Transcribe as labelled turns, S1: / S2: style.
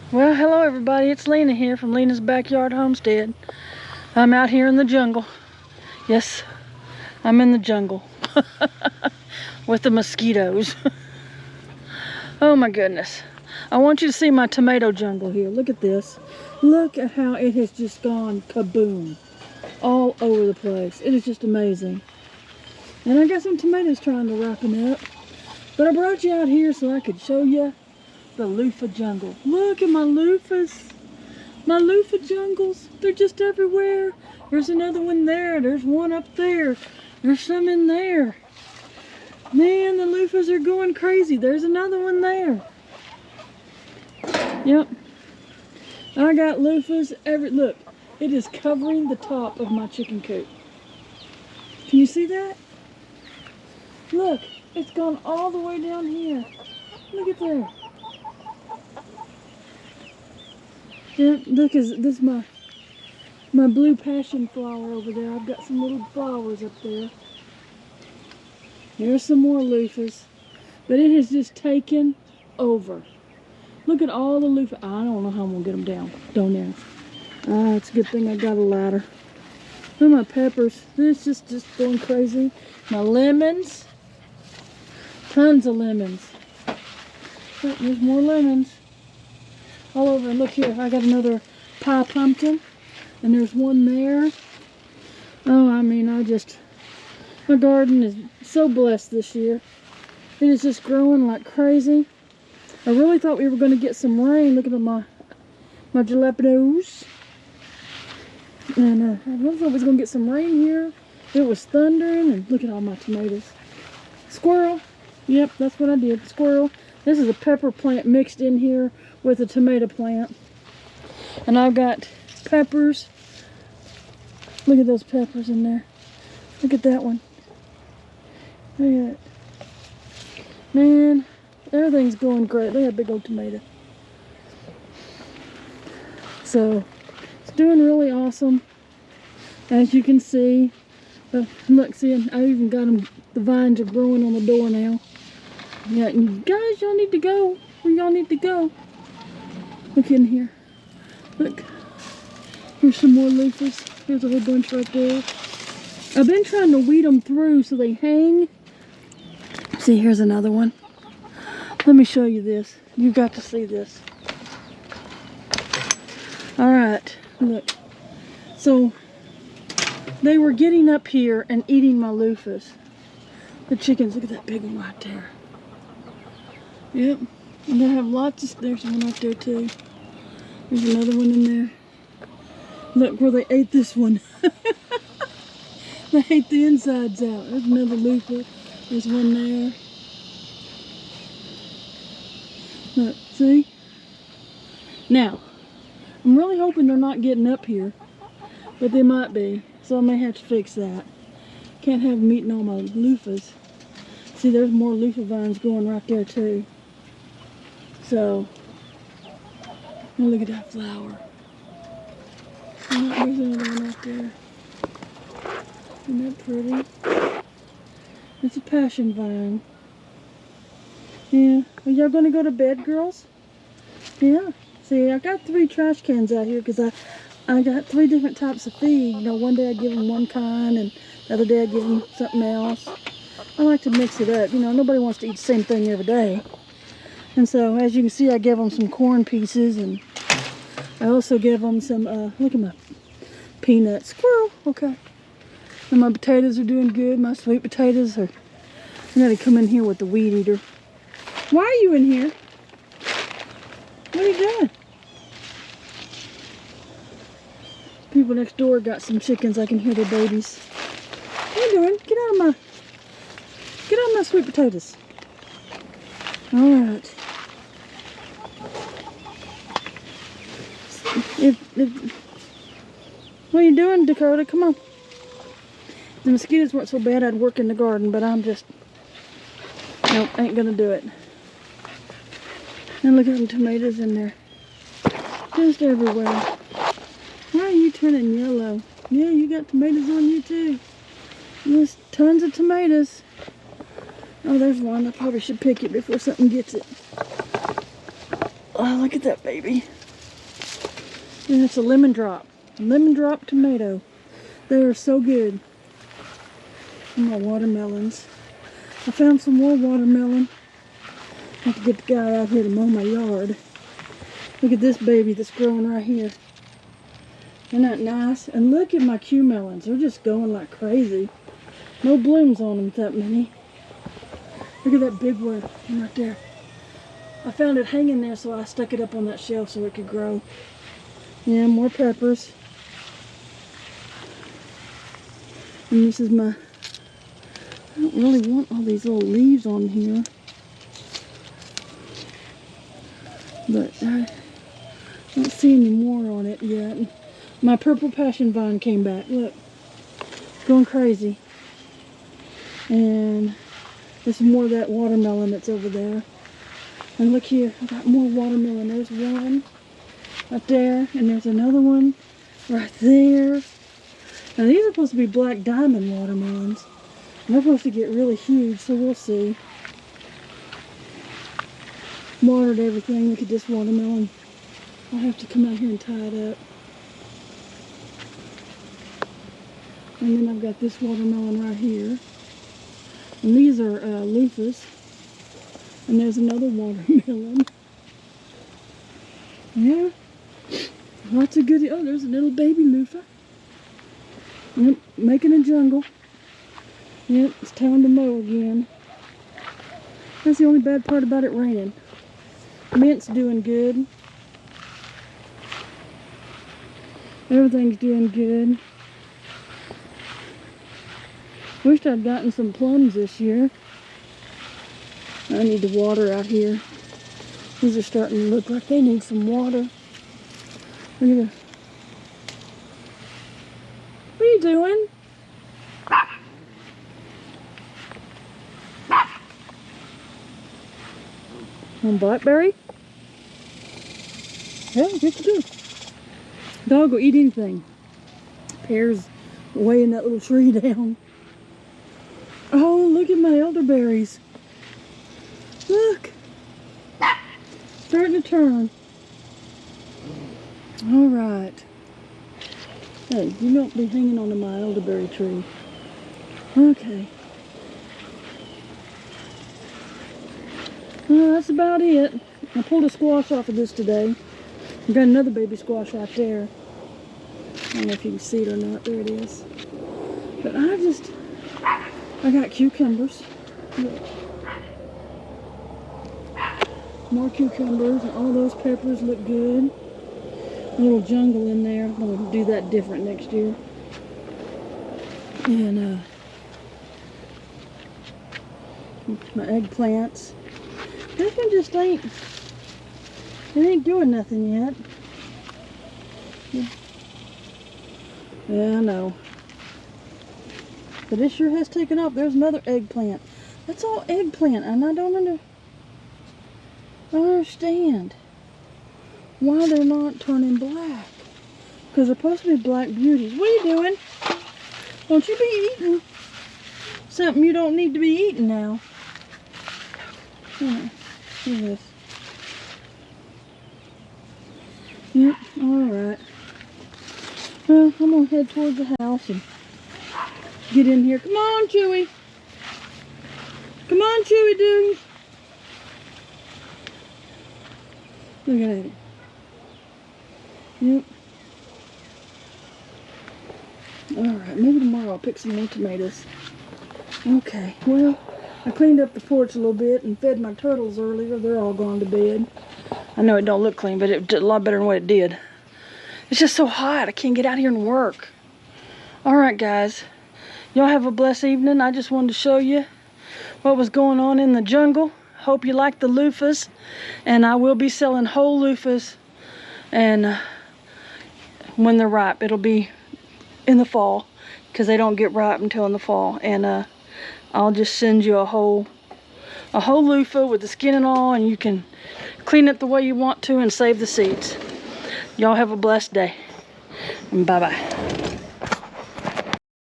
S1: Well, hello everybody, it's Lena here from Lena's Backyard Homestead. I'm out here in the jungle. Yes, I'm in the jungle with the mosquitoes. Oh my goodness. I want you to see my tomato jungle here. Look at this. Look at how it has just gone kaboom all over the place. It is just amazing. And I got some tomatoes trying to ripen up. But I brought you out here so I could show you the Luffa jungle. Look at my loofahs. My loofah jungles. They're just everywhere. There's another one there. There's one up there. There's some in there. Man, the loofahs are going crazy. There's another one there. Yep. I got loofahs every... Look, it is covering the top of my chicken coop. Can you see that? Look, it's gone all the way down here. Look at there. Yeah, look, this is my blue passion flower over there. I've got some little flowers up there. There's some more loofahs. But it has just taken over. Look at all the loofahs. I don't know how I'm going to get them down. Don't ask. It's a good thing I got a ladder. Look at my peppers. It's just going crazy. My lemons. Tons of lemons. Oh, there's more lemons. All over. Look here, I got another pie pumpkin, and there's one there. Oh, I mean, my garden is so blessed this year. It is just growing like crazy. I really thought we were going to get some rain. Look at my jalapenos. And I really thought we was going to get some rain here. It was thundering, and look at all my tomatoes. Squirrel. Yep, that's what I did. Squirrel. This is a pepper plant mixed in here with a tomato plant. And I've got peppers. Look at those peppers in there. Look at that one. Look at it. Man, everything's going great. Look at that big old tomato. So, it's doing really awesome. As you can see. Look, see, I even got them, the vines are growing on the door now. Yeah, guys, y'all need to go. Where y'all need to go? Look in here. Look. Here's some more loofahs. Here's a whole bunch right there. I've been trying to weed them through so they hang. See, here's another one. Let me show you this. You've got to see this. Alright, look. So, they were getting up here and eating my loofahs. The chickens, look at that big one right there. Yep. And they have lots of... There's one right there too. There's another one in there. Look where they ate this one. They ate the insides out. There's another loofah. There's one there. Look, see? Now, I'm really hoping they're not getting up here. But they might be. So I may have to fix that. Can't have them eating all my loofahs. See, there's more loofah vines going right there too. So, now look at that flower. Oh, there's another one out there. Isn't that pretty? It's a passion vine. Yeah. Are y'all going to go to bed, girls? Yeah. See, I got 3 trash cans out here because I got 3 different types of feed. You know, one day I give them one kind and the other day I give them something else. I like to mix it up. You know, nobody wants to eat the same thing every day. And so, as you can see, I gave them some corn pieces, and I also gave them some, look at my peanuts. Squirrel, okay. And my potatoes are doing good. My sweet potatoes are, I gotta come in here with the weed eater. Why are you in here? What are you doing? People next door got some chickens. I can hear their babies. What are you doing? Get out of my sweet potatoes. All right. What are you doing, Dakota? Come on. If the mosquitoes weren't so bad, I'd work in the garden, but I'm just... Nope, ain't gonna do it. And look at them tomatoes in there. Just everywhere. Why are you turning yellow? Yeah, you got tomatoes on you too. There's tons of tomatoes. Oh, there's one. I probably should pick it before something gets it. Oh, look at that baby. And it's a lemon drop tomato. They are so good. And my watermelons. I found some more watermelon. I have to get the guy out here to mow my yard. Look at this baby that's growing right here. Isn't that nice? And look at my Q melons. They're just going like crazy. No blooms on them, that many. Look at that big one right there. I found it hanging there, so I stuck it up on that shelf so it could grow. Yeah, more peppers. And this is my... I don't really want all these little leaves on here. But I don't see any more on it yet. My purple passion vine came back. Look. Going crazy. And there's more of that watermelon that's over there. And look here. I got more watermelon. There's one right there. And there's another one right there. Now these are supposed to be black diamond watermelons. And they're supposed to get really huge, so we'll see. Watered everything. Look at this watermelon. I'll have to come out here and tie it up. And then I've got this watermelon right here. And these are Luffas. And there's another watermelon. Yeah. Lots of good. Oh, there's a little baby Luffa. Yep, making a jungle. Yep, it's time to mow again. That's the only bad part about it raining. Mint's doing good. Everything's doing good. Wished I'd gotten some plums this year. I need the water out here. These are starting to look like they need some water. Look at that. What are you doing? On blackberry? Yeah, good to do. Dog will eat anything. Pears weighing that little tree down. Oh, look at my elderberries. Look. Starting to turn. All right. Hey, you don't be hanging onto my elderberry tree. Okay. Well, that's about it. I pulled a squash off of this today. I've got another baby squash right there. I don't know if you can see it or not. There it is. But I got cucumbers. Look. More cucumbers, and all those peppers look good. A little jungle in there. I'm going to do that different next year. And my eggplants. This one just ain't doing nothing yet. Yeah, I know. But it sure has taken off. There's another eggplant. That's all eggplant, and I don't understand why they're not turning black. Because they're supposed to be black beauties. What are you doing? Don't you be eating something you don't need to be eating now. Yeah, look at this. Yep, alright. Well, I'm going to head towards the house and get in here. Come on, Chewy. Come on, Chewy dude. Look at it. Yep. Alright, maybe tomorrow I'll pick some more tomatoes. Okay, well, I cleaned up the porch a little bit and fed my turtles earlier. They're all gone to bed. I know it don't look clean, but it did a lot better than what it did. It's just so hot. I can't get out here and work. Alright, guys. Y'all have a blessed evening. I just wanted to show you what was going on in the jungle. Hope you like the loofahs. And I will be selling whole loofahs. And when they're ripe, it'll be in the fall. Because they don't get ripe until in the fall. And I'll just send you a whole loofah with the skin and all. And you can clean it the way you want to and save the seeds. Y'all have a blessed day. Bye-bye.